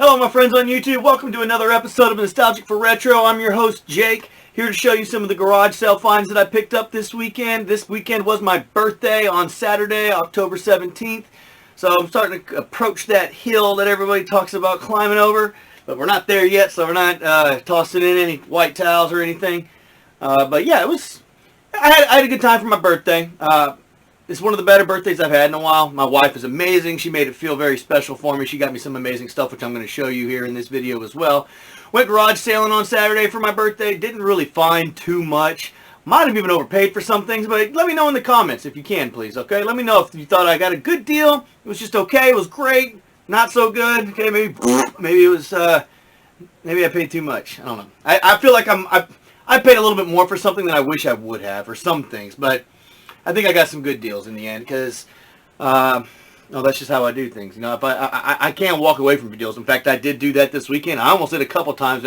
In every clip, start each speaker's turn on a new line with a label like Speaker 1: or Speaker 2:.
Speaker 1: Hello my friends on YouTube, welcome to another episode of Nostalgic for Retro. I'm your host Jake, here to show you some of the garage sale finds that I picked up this weekend. This weekend was my birthday on Saturday, October 17th. So I'm starting to approach that hill that everybody talks about climbing over. But we're not there yet, so we're not tossing in any white towels or anything. But yeah, I had a good time for my birthday. It's one of the better birthdays I've had in a while. My wife is amazing. She made it feel very special for me. She got me some amazing stuff, which I'm going to show you here in this video as well. Went garage sailing on Saturday for my birthday. Didn't really find too much. Might have even overpaid for some things, but let me know in the comments if you can, please, okay? Let me know if you thought I got a good deal. It was just okay. It was great. Not so good. Okay, maybe it was, maybe I paid too much. I don't know. I feel like I paid a little bit more for something than I wish I would have, or some things, but I think I got some good deals in the end because, that's just how I do things. You know, if I can't walk away from deals. In fact, I did do that this weekend. I almost did a couple times.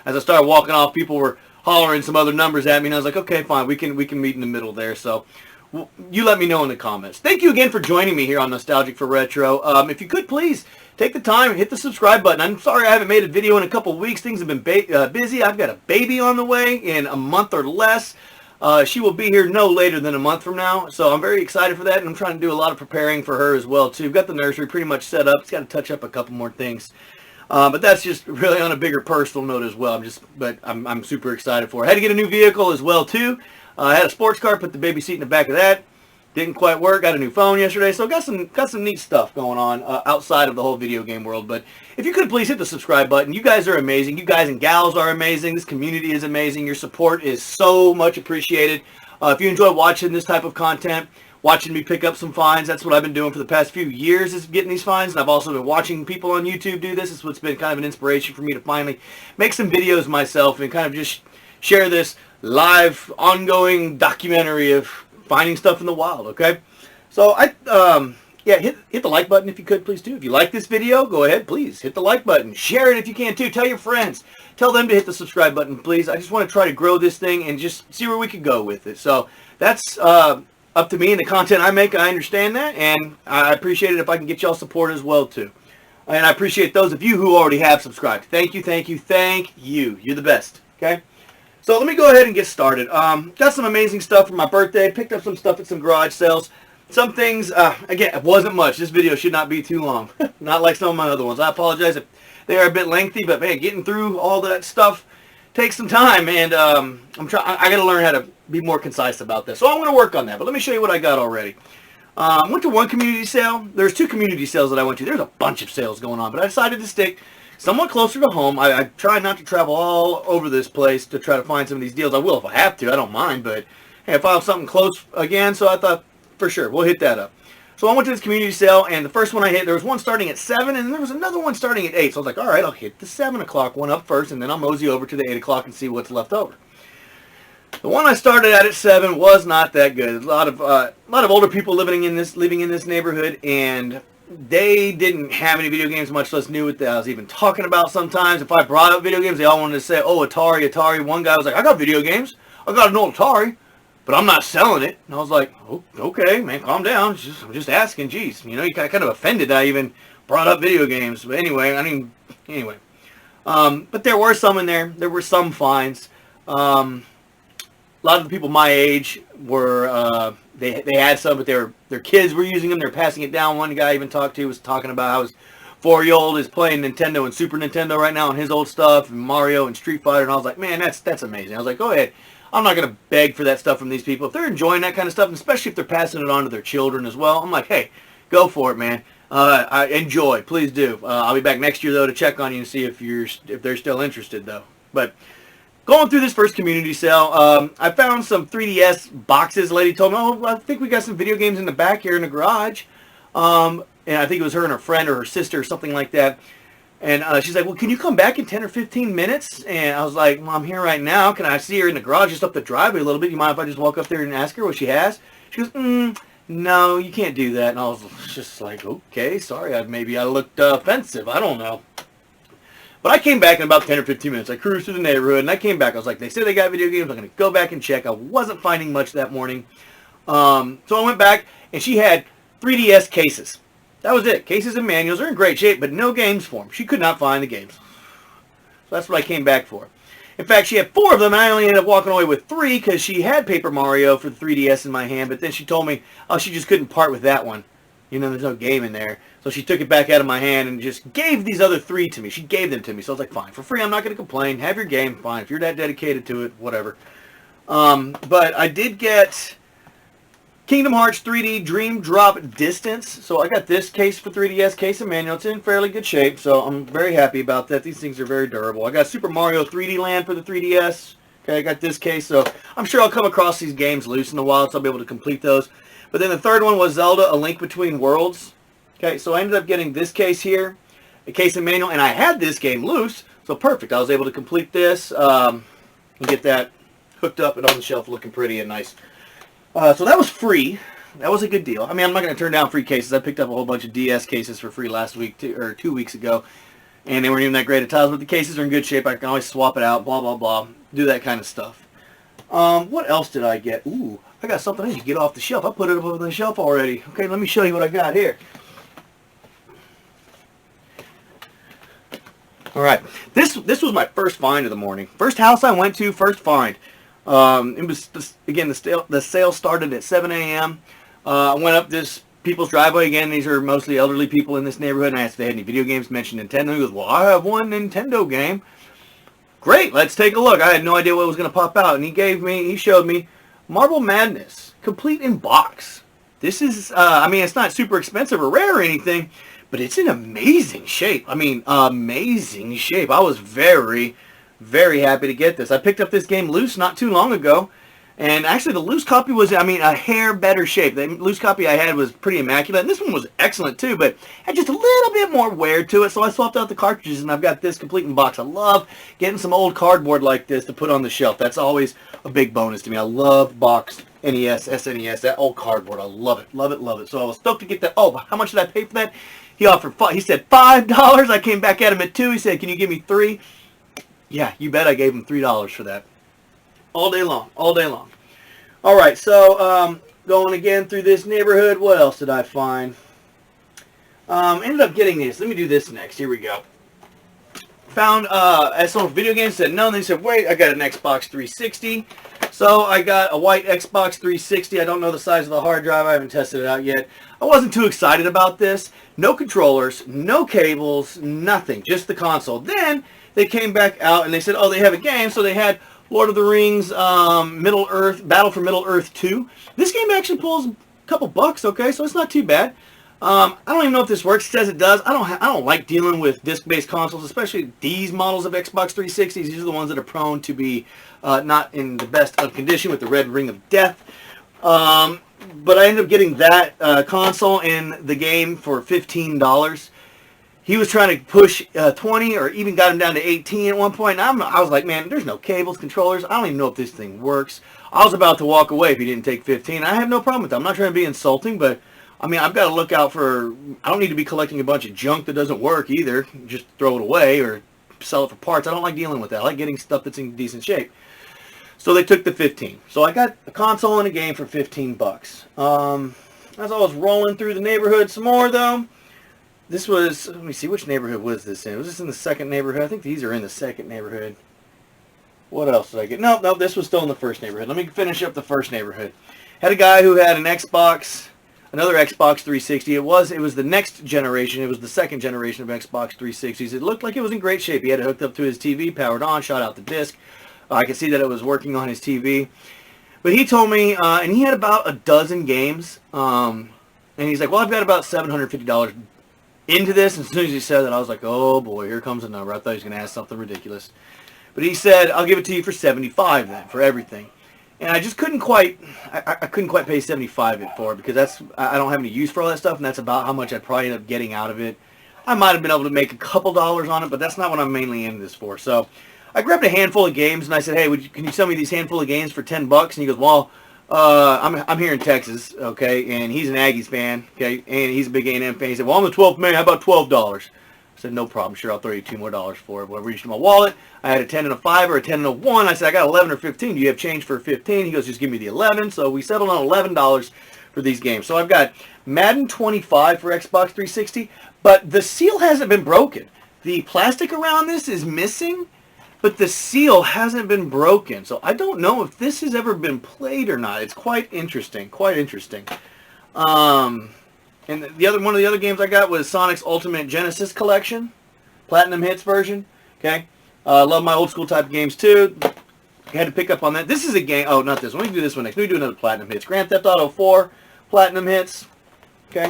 Speaker 1: As I started walking off, people were hollering some other numbers at me, and I was like, okay, fine, we can meet in the middle there. So you let me know in the comments. Thank you again for joining me here on Nostalgic for Retro. If you could please take the time and hit the subscribe button. I'm sorry I haven't made a video in a couple of weeks. Things have been busy. I've got a baby on the way in a month or less. She will be here no later than a month from now, so I'm very excited for that, and I'm trying to do a lot of preparing for her as well, too. We've got the nursery pretty much set up. It's got to touch up a couple more things, but that's just really on a bigger personal note as well. I'm super excited for her. I had to get a new vehicle as well, too. I had a sports car, put the baby seat in the back of that. Didn't quite work. Got a new phone yesterday, so got some neat stuff going on outside of the whole video game world. But if you could please hit the subscribe button. You guys are amazing. You guys and gals are amazing. This community is amazing. Your support is so much appreciated. If you enjoy watching this type of content, watching me pick up some finds, that's what I've been doing for the past few years, is getting these finds. And I've also been watching people on YouTube do this. It's what's been kind of an inspiration for me to finally make some videos myself and kind of just share this live, ongoing documentary of finding stuff in the wild, okay? So hit the like button if you could, please, too. If you like this video, go ahead, please. Hit the like button. Share it if you can, too. Tell your friends. Tell them to hit the subscribe button, please. I just want to try to grow this thing and just see where we can go with it. So that's up to me and the content I make. I understand that, and I appreciate it if I can get y'all support as well, too. And I appreciate those of you who already have subscribed. Thank you, thank you, thank you. You're the best, okay? So let me go ahead and get started. Got some amazing stuff for my birthday. Picked up some stuff at some garage sales. Some things, again, it wasn't much. This video should not be too long. Not like some of my other ones. I apologize if they are a bit lengthy, but man, getting through all that stuff takes some time, and I got to learn how to be more concise about this. So I'm going to work on that, but let me show you what I got already. I went to one community sale. There's two community sales that I went to. There's a bunch of sales going on, but I decided to stick somewhat closer to home. I try not to travel all over this place to try to find some of these deals. I will if I have to. I don't mind, but hey, if I have something close again, so I thought, for sure, we'll hit that up. So I went to this community sale, and the first one I hit, there was one starting at 7, and there was another one starting at 8. So I was like, all right, I'll hit the 7 o'clock one up first, and then I'll mosey over to the 8 o'clock and see what's left over. The one I started at 7 was not that good. A lot of older people living in this neighborhood, and they didn't have any video games, much less knew what I was even talking about sometimes. If I brought up video games, they all wanted to say, oh, Atari. One guy was like, I got video games. I got an old Atari, but I'm not selling it. And I was like, oh, okay, man, calm down. I'm just asking. Geez, you know, you got kind of offended that I even brought up video games. But anyway, but there were some in there. There were some finds. A lot of the people my age were, they had some, but their kids were using them. They're passing it down. One guy I even talked to was talking about how his 4-year-old is playing Nintendo and Super Nintendo right now on his old stuff, and Mario and Street Fighter, and I was like, man, that's amazing. I was like, go ahead. I'm not going to beg for that stuff from these people. If they're enjoying that kind of stuff, and especially if they're passing it on to their children as well, I'm like, hey, go for it, man. I enjoy. Please do. I'll be back next year, though, to check on you and see if they're still interested, though. But going through this first community sale, I found some 3DS boxes. The lady told me, oh, I think we got some video games in the back here in the garage. And I think it was her and her friend or her sister or something like that. And she's like, well, can you come back in 10 or 15 minutes? And I was like, well, I'm here right now. Can I see her in the garage just up the driveway a little bit? You mind if I just walk up there and ask her what she has? She goes, no, you can't do that. And I was just like, okay, sorry. Maybe I looked offensive. I don't know. But I came back in about 10 or 15 minutes. I cruised through the neighborhood, and I came back. I was like, they said they got video games. I'm going to go back and check. I wasn't finding much that morning. So I went back, and she had 3DS cases. That was it. Cases and manuals are in great shape, but no games for them. She could not find the games. So that's what I came back for. In fact, she had 4 of them, and I only ended up walking away with 3 because she had Paper Mario for the 3DS in my hand, but then she told me, oh, she just couldn't part with that one. You know, there's no game in there. So she took it back out of my hand and just gave these other 3 to me. She gave them to me. So I was like, fine, for free, I'm not going to complain. Have your game, fine. If you're that dedicated to it, whatever. But I did get Kingdom Hearts 3D Dream Drop Distance. So I got this case for 3DS, case and manual. It's in fairly good shape, so I'm very happy about that. These things are very durable. I got Super Mario 3D Land for the 3DS. Okay, I got this case, so I'm sure I'll come across these games loose in the wild, so I'll be able to complete those. But then the third one was Zelda: A Link Between Worlds. Okay, so I ended up getting this case here, a case and manual, and I had this game loose, so perfect. I was able to complete this and get that hooked up and on the shelf looking pretty and nice. So that was free. That was a good deal. I mean, I'm not going to turn down free cases. I picked up a whole bunch of DS cases for free last week, or 2 weeks ago, and they weren't even that great at tiles, but the cases are in good shape. I can always swap it out, blah, blah, blah, do that kind of stuff. What else did I get? Ooh, I got something I need to get off the shelf. I put it up on the shelf already. Okay, let me show you what I got here. All right, this was my first find of the morning. First house I went to, first find. It was, again, the sale started at 7 a.m. I went up this people's driveway. Again, these are mostly elderly people in this neighborhood, and I asked if they had any video games, mentioned Nintendo. He goes, well, I have one Nintendo game. Great, let's take a look. I had no idea what was going to pop out, and he showed me Marble Madness, complete in box. This is, I mean, it's not super expensive or rare or anything, but it's in amazing shape. I mean, amazing shape. I was very, very happy to get this. I picked up this game loose not too long ago, and actually the loose copy was, I mean, a hair better shape. The loose copy I had was pretty immaculate, and this one was excellent too, but had just a little bit more wear to it, so I swapped out the cartridges, and I've got this complete in box. I love getting some old cardboard like this to put on the shelf. That's always a big bonus to me. I love boxed NES, SNES, that old cardboard. I love it, love it, love it. So I was stoked to get that. Oh, how much did I pay for that? He said $5. I came back at him at $2. He said, can you give me $3? Yeah, you bet I gave him $3 for that. All day long, all day long. All right, so going again through this neighborhood, what else did I find? Ended up getting this. Let me do this next. Here we go. Found as some video games, said no, and they said, wait, I got an Xbox 360. So I got a white Xbox 360. I don't know the size of the hard drive. I haven't tested it out yet. I wasn't too excited about this. No controllers, no cables, nothing, just the console. Then they came back out and they said, oh, they have a game. So they had Lord of the Rings, Battle for Middle-earth 2. This game actually pulls a couple bucks, okay, so it's not too bad. I don't even know if this works. It says it does. I don't like dealing with disc-based consoles, especially these models of Xbox 360s. These are the ones that are prone to be not in the best of condition with the red ring of death. But I ended up getting that console and the game for $15. He was trying to push 20 or even got him down to 18 at one point. And I was like, man, there's no cables, controllers. I don't even know if this thing works. I was about to walk away if he didn't take 15. I have no problem with that. I'm not trying to be insulting, but I mean, I've got to look out for, I don't need to be collecting a bunch of junk that doesn't work either. Just throw it away or sell it for parts. I don't like dealing with that. I like getting stuff that's in decent shape. So they took the 15. So I got a console and a game for 15 bucks. As I was rolling through the neighborhood some more though, this was, let me see, which neighborhood was this in? Was this in the second neighborhood? I think these are in the second neighborhood. What else did I get? No, this was still in the first neighborhood. Let me finish up the first neighborhood. Had a guy who had an Xbox, another Xbox 360. It was the next generation. It was the second generation of Xbox 360s. It looked like it was in great shape. He had it hooked up to his TV, powered on, shot out the disc. I could see that it was working on his TV. But he told me, and he had about a dozen games, and he's like, well, I've got about $750 into this. And as soon as he said that, I was like, oh boy, here comes a number. I thought he was going to ask something ridiculous. But he said, I'll give it to you for $75 then, for everything. And I just couldn't quite, I couldn't quite pay $75 for it, because I don't have any use for all that stuff, and that's about how much I'd probably end up getting out of it. I might have been able to make a couple dollars on it, but that's not what I'm mainly in this for. So I grabbed a handful of games, and I said, hey, can you sell me these handful of games for $10? And he goes, well, I'm here in Texas, okay, and he's an Aggies fan, okay, and he's a big A&M fan. He said, well, I'm the 12th man, how about $12? I said, no problem, sure, I'll throw you $2 more for it. Well, I reached in my wallet. I had a 10 and a 5 or a 10 and a 1. I said, I got 11 or 15. Do you have change for 15? He goes, just give me the 11. So we settled on $11 for these games. So I've got Madden 25 for Xbox 360, but the seal hasn't been broken. The plastic around this is missing, but the seal hasn't been broken. So I don't know if this has ever been played or not. It's quite interesting, quite interesting. And one of the other games I got was Sonic's Ultimate Genesis Collection, Platinum Hits version. Okay, love my old school type of games too. Had to pick up on that. This is a game. Oh, not this one. Let me do this one next. Let me do another Platinum Hits. Grand Theft Auto 4 Platinum Hits. Okay.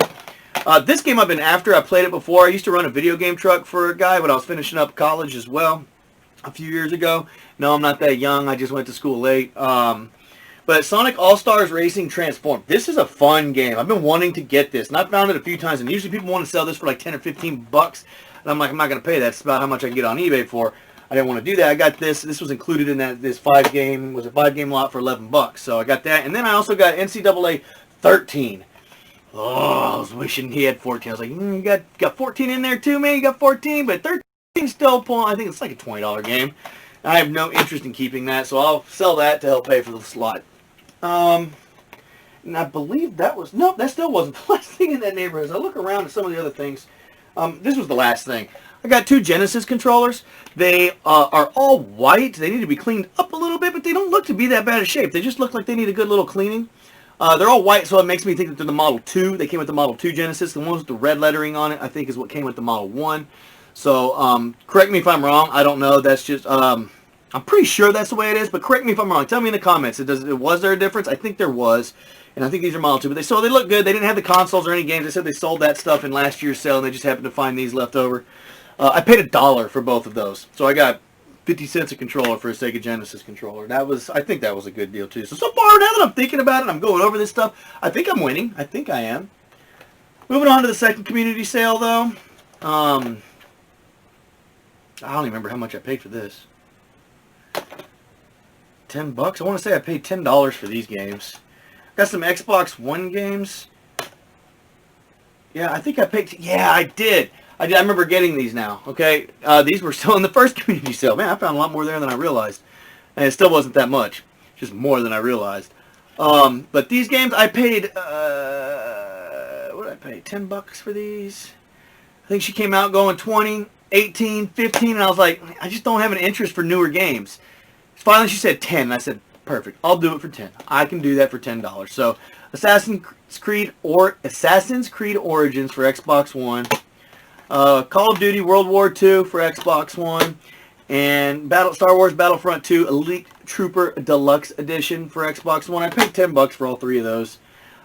Speaker 1: This game I've been after. I played it before. I used to run a video game truck for a guy when I was finishing up college as well a few years ago. No, I'm not that young. I just went to school late. But Sonic All-Stars Racing Transformed. This is a fun game. I've been wanting to get this, and I've found it a few times. And usually people want to sell this for like 10 or 15 bucks. And I'm like, I'm not going to pay that. It's about how much I can get on eBay for. I didn't want to do that. I got this. This was included in this 5-game lot for 11 bucks. So I got that. And then I also got NCAA 13. Oh, I was wishing he had 14. I was like, you got 14 in there too, man. You got 14, but 13 still pulling. I think it's like a $20 game. I have no interest in keeping that, so I'll sell that to help pay for the slot. And I believe that was... Nope, that still wasn't the last thing in that neighborhood. As I look around at some of the other things, this was the last thing. I got 2 Genesis controllers. They are all white. They need to be cleaned up a little bit, but they don't look to be that bad of shape. They just look like they need a good little cleaning. They're all white, so it makes me think that they're the Model 2. They came with the Model 2 Genesis. The ones with the red lettering on it, I think, is what came with the Model 1. So, correct me if I'm wrong. I don't know. That's just... I'm pretty sure that's the way it is, but correct me if I'm wrong. Tell me in the comments. Was there a difference? I think there was. And I think these are Model 2. But they look good. They didn't have the consoles or any games. They said they sold that stuff in last year's sale, and they just happened to find these left over. I paid $1 for both of those. So I got 50 cents a controller for a Sega Genesis controller. I think that was a good deal too. So far, now that I'm thinking about it, I'm going over this stuff, I think I'm winning. I think I am. Moving on to the second community sale though. I don't even remember how much I paid for this. 10 bucks? I want to say I paid $10 for these games. Got some Xbox One games. Yeah, I think I paid... Yeah, I did. I remember getting these now, okay? These were still in the first community sale. Man, I found a lot more there than I realized. And it still wasn't that much. Just more than I realized. But these games, I paid... what did I pay? 10 bucks for these? I think she came out going 20, 18, 15, and I was like, I just don't have an interest for newer games. Finally, she said 10, and I said, perfect. I'll do it for 10. I can do that for $10. So, Assassin's Creed Origins for Xbox One. Call of Duty World War II for Xbox One, and Star Wars Battlefront 2 Elite Trooper Deluxe Edition for Xbox One. I paid 10 bucks for all 3 of those.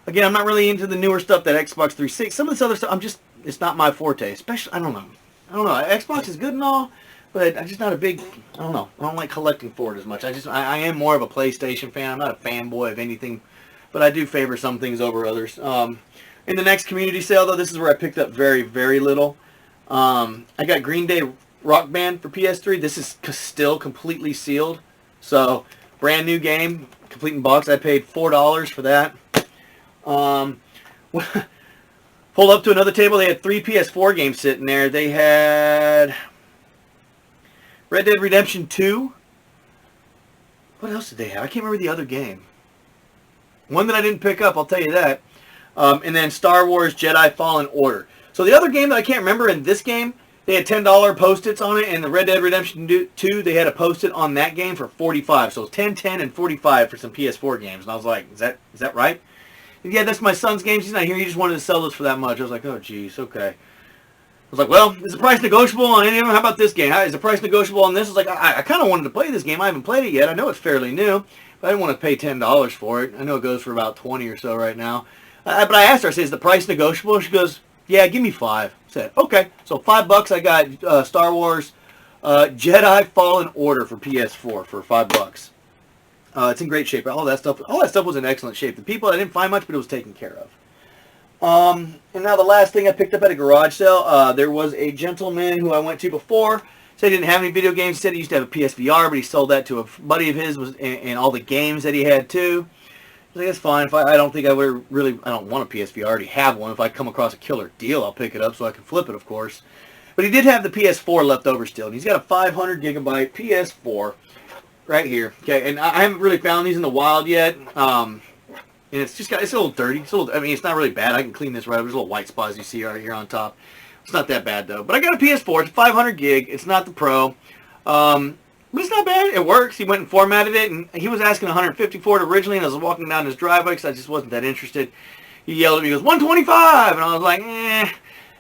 Speaker 1: Again, I'm not really into the newer stuff that Xbox 360. Some of this other stuff, it's not my forte. Especially, I don't know. Xbox is good and all, but I'm just not a big, I don't know. I don't like collecting for it as much. I am more of a PlayStation fan. I'm not a fanboy of anything, but I do favor some things over others. In the next community sale, though, this is where I picked up very, very little. I got Green Day Rock Band for PS3. This is still completely sealed. So, brand new game, complete in box. I paid $4 for that. Pulled up to another table. They had 3 PS4 games sitting there. They had Red Dead Redemption 2. What else did they have? I can't remember the other game. One that I didn't pick up, I'll tell you that. And then Star Wars Jedi Fallen Order. So the other game that I can't remember, in this game, they had $10 post-its on it, and the Red Dead Redemption 2, they had a post-it on that game for $45. So it's 10, 10, and $45 for some PS4 games. And I was like, is that right? And yeah, that's my son's games. He's not here. He just wanted to sell this for that much. I was like, oh, geez, okay. I was like, well, is the price negotiable on any of them? How about this game? Is the price negotiable on this? I was like, I kind of wanted to play this game. I haven't played it yet. I know it's fairly new, but I didn't want to pay $10 for it. I know it goes for about 20 or so right now. But I asked her, I said, is the price negotiable? She goes, yeah, give me 5. I said, okay. So $5 I got Star Wars Jedi Fallen Order for PS4 for $5. It's in great shape. All that stuff was in excellent shape. The people, I didn't find much, but it was taken care of. And now the last thing I picked up at a garage sale, there was a gentleman who I went to before. Said he didn't have any video games. Said he used to have a PSVR, but he sold that to a buddy of his, and all the games that he had too. I was like, that's fine. If I don't think I would really, I don't want a PSVR. I already have one. If I come across a killer deal, I'll pick it up so I can flip it, of course. But he did have the PS4 left over still, and he's got a 500 gigabyte PS4 right here. Okay, and I haven't really found these in the wild yet. And it's just it's a little dirty. It's a little, I mean, it's not really bad. I can clean this right up. There's little white spots you see right here on top. It's not that bad though. But I got a PS4. It's 500 gig. It's not the Pro. But it's not bad. It works. He went and formatted it, and he was asking 150 for it originally, and I was walking down his driveway because I just wasn't that interested. He yelled at me, he goes, 125! And I was like, eh.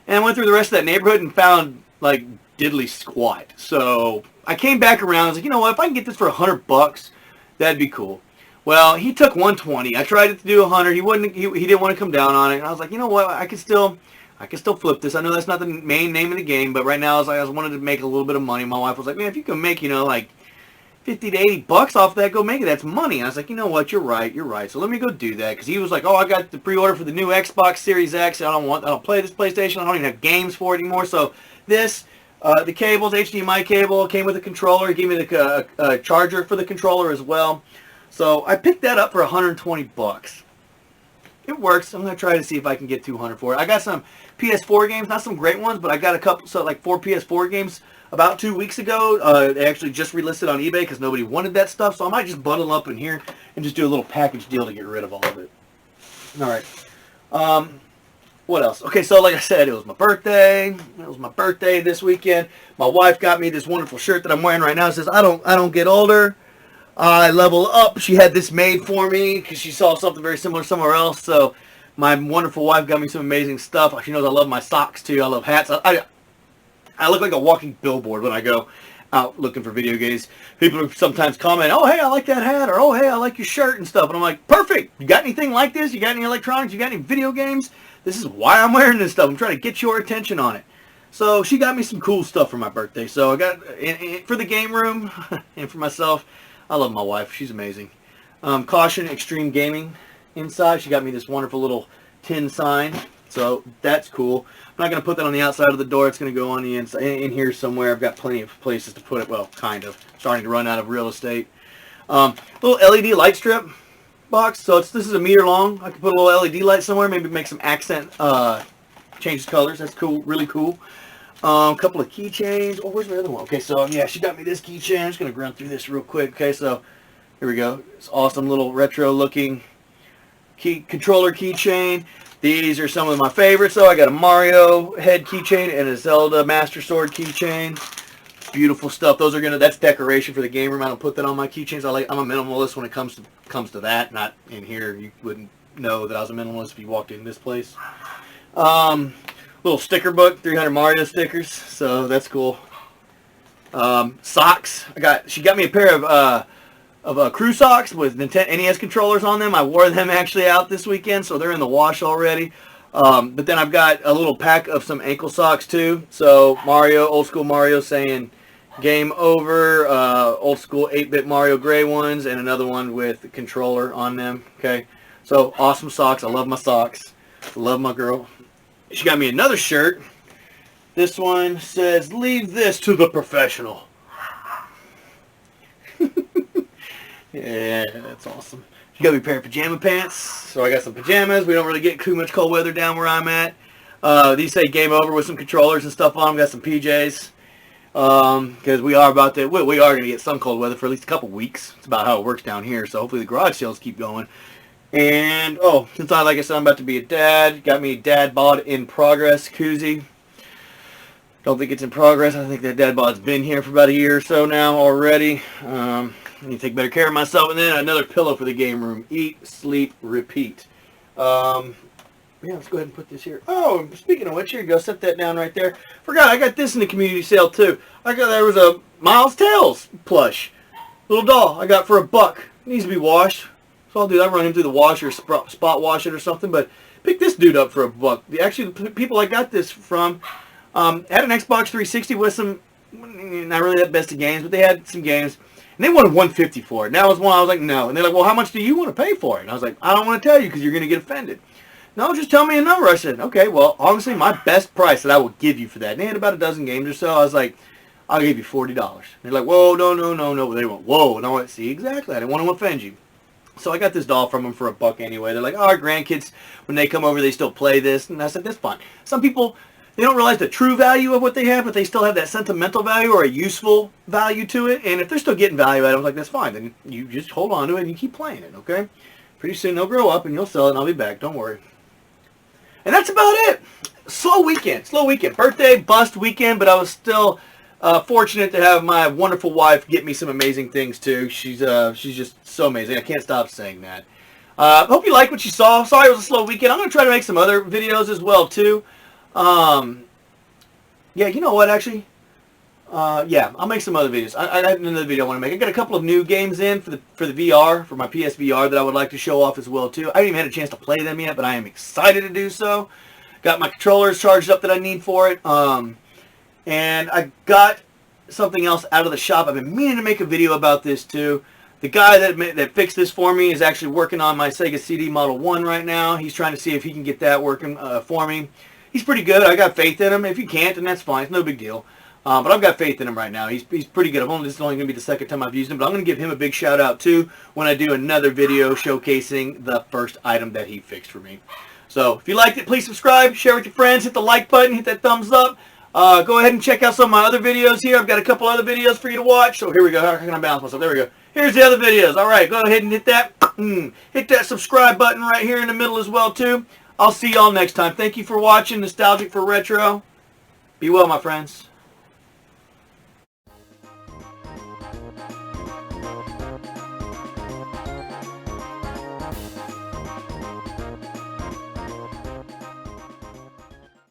Speaker 1: And I went through the rest of that neighborhood and found, like, diddly squat. So I came back around. I was like, you know what? If I can get this for $100, that'd be cool. Well, he took 120. I tried to do 100. He wouldn't. He didn't want to come down on it. And I was like, you know what? I can still flip this. I know that's not the main name of the game, but right now I wanted to make a little bit of money. My wife was like, man, if you can make, like 50 to 80 bucks off that, go make it. That's money. And I was like, you know what? You're right. So let me go do that. Because he was like, oh, I got the pre-order for the new Xbox Series X. I don't play this PlayStation. I don't even have games for it anymore. So this, the cables, HDMI cable, came with a controller. He gave me the charger for the controller as well. So I picked that up for 120 bucks. It works. I'm going to try to see if I can get 200 for it. I got some PS4 games, not some great ones, but I got a couple, so like 4 PS4 games about 2 weeks ago. They actually just relisted on eBay because nobody wanted that stuff, so I might just bundle up in here and just do a little package deal to get rid of all of it. All right. What else? Okay, so like I said, it was my birthday. It was my birthday this weekend. My wife got me this wonderful shirt that I'm wearing right now. It says, I don't get older. I level up. She had this made for me because she saw something very similar somewhere else. So my wonderful wife got me some amazing stuff. She knows I love my socks too. I love hats. I look like a walking billboard when I go out looking for video games. People sometimes comment, oh, hey, I like that hat, or oh, hey, I like your shirt and stuff. And I'm like, perfect. You got anything like this? You got any electronics? You got any video games? This is why I'm wearing this stuff. I'm trying to get your attention on it. So she got me some cool stuff for my birthday. So I got, for the game room and for myself, I love my wife. She's amazing. Caution, extreme gaming inside. She got me this wonderful little tin sign. So that's cool. I'm not going to put that on the outside of the door. It's going to go on the inside. In here somewhere. I've got plenty of places to put it. Well, kind of. Starting to run out of real estate. Little LED light strip box. So this is a meter long. I can put a little LED light somewhere. Maybe make some accent, change the colors. That's cool. Really cool. A couple of keychains. Oh, where's my other one? Okay, so yeah, she got me this keychain. I'm just going to run through this real quick. Okay, so here we go. It's awesome little retro looking controller keychain. These are some of my favorites. So I got a Mario head keychain and a Zelda Master Sword keychain. Beautiful stuff. Those are that's decoration for the game room. I don't put that on my keychains. I'm a minimalist when it comes to that. Not in here. You wouldn't know that I was a minimalist if you walked in this place. Little sticker book, 300 Mario stickers, so that's cool. Socks. She got me a pair of crew socks with Nintendo NES controllers on them. I wore them actually out this weekend, so they're in the wash already. But then I've got a little pack of some ankle socks too. So Mario, old school Mario saying game over, old school 8-bit Mario gray ones, and another one with the controller on them. Okay, so awesome socks. I love my socks. I love my girl. She got me another shirt. This one says, leave this to the professional. Yeah, that's awesome. She got me a pair of pajama pants. So I got some pajamas. We don't really get too much cold weather down where I'm at. These say game over with some controllers and stuff on them. Got some PJs. Because we are going to get some cold weather for at least a couple weeks. It's about how it works down here. So hopefully the garage sales keep going. And, since like I said, I'm about to be a dad, got me a dad bod in progress koozie. Don't think it's in progress. I think that dad bod's been here for about a year or so now already. I need to take better care of myself. And then another pillow for the game room. Eat, sleep, repeat. Yeah, let's go ahead and put this here. Oh, speaking of which, here you go. Set that down right there. Forgot, I got this in the community sale too. There was a Miles Tales plush. Little doll I got for $1. Needs to be washed. So I'll do that. Run him through the washer, spot wash it or something. But pick this dude up for $1. Actually, the people I got this from had an Xbox 360 with some, not really that best of games, but they had some games. And they wanted $150 for it. And that was one I was like, no. And they're like, well, how much do you want to pay for it? And I was like, I don't want to tell you because you're going to get offended. No, just tell me a number. I said, okay, well, honestly, my best price that I will give you for that. And they had about a dozen games or so. I was like, I'll give you $40. They're like, whoa, no. They went, whoa. And I went, see, exactly. I didn't want to offend you. So I got this doll from them for $1 anyway. They're like, oh, our grandkids, when they come over, they still play this. And I said, that's fine. Some people, they don't realize the true value of what they have, but they still have that sentimental value or a useful value to it. And if they're still getting value out of it, I was like, that's fine. Then you just hold on to it and you keep playing it, okay? Pretty soon they'll grow up and you'll sell it and I'll be back. Don't worry. And that's about it. Slow weekend. Birthday, bust weekend, but I was still fortunate to have my wonderful wife get me some amazing things too. She's just so amazing. I can't stop saying that. Hope you like what you saw. Sorry it was a slow weekend. I'm going to try to make some other videos as well too. Yeah, you know what actually? Yeah, I'll make some other videos. I have another video I want to make. I got a couple of new games in for the VR, for my PSVR that I would like to show off as well too. I haven't even had a chance to play them yet, but I am excited to do so. Got my controllers charged up that I need for it. And I got something else out of the shop. I've been meaning to make a video about this too. The guy that fixed this for me is actually working on my Sega CD Model 1 right now. He's trying to see if he can get that working for me. He's pretty good. I got faith in him. If he can't, then that's fine. It's no big deal. But I've got faith in him right now. He's pretty good. This is only going to be the second time I've used him, but I'm going to give him a big shout out too when I do another video showcasing the first item that he fixed for me. So if you liked it, please subscribe, share with your friends, hit the like button, hit that thumbs up. Go ahead and check out some of my other videos here. I've got a couple other videos for you to watch. So here we go. How can I balance myself? There we go. Here's the other videos. All right, go ahead and hit that. Hit that subscribe button right here in the middle as well too. I'll see y'all next time. Thank you for watching Nostalgic for Retro. Be well, my friends.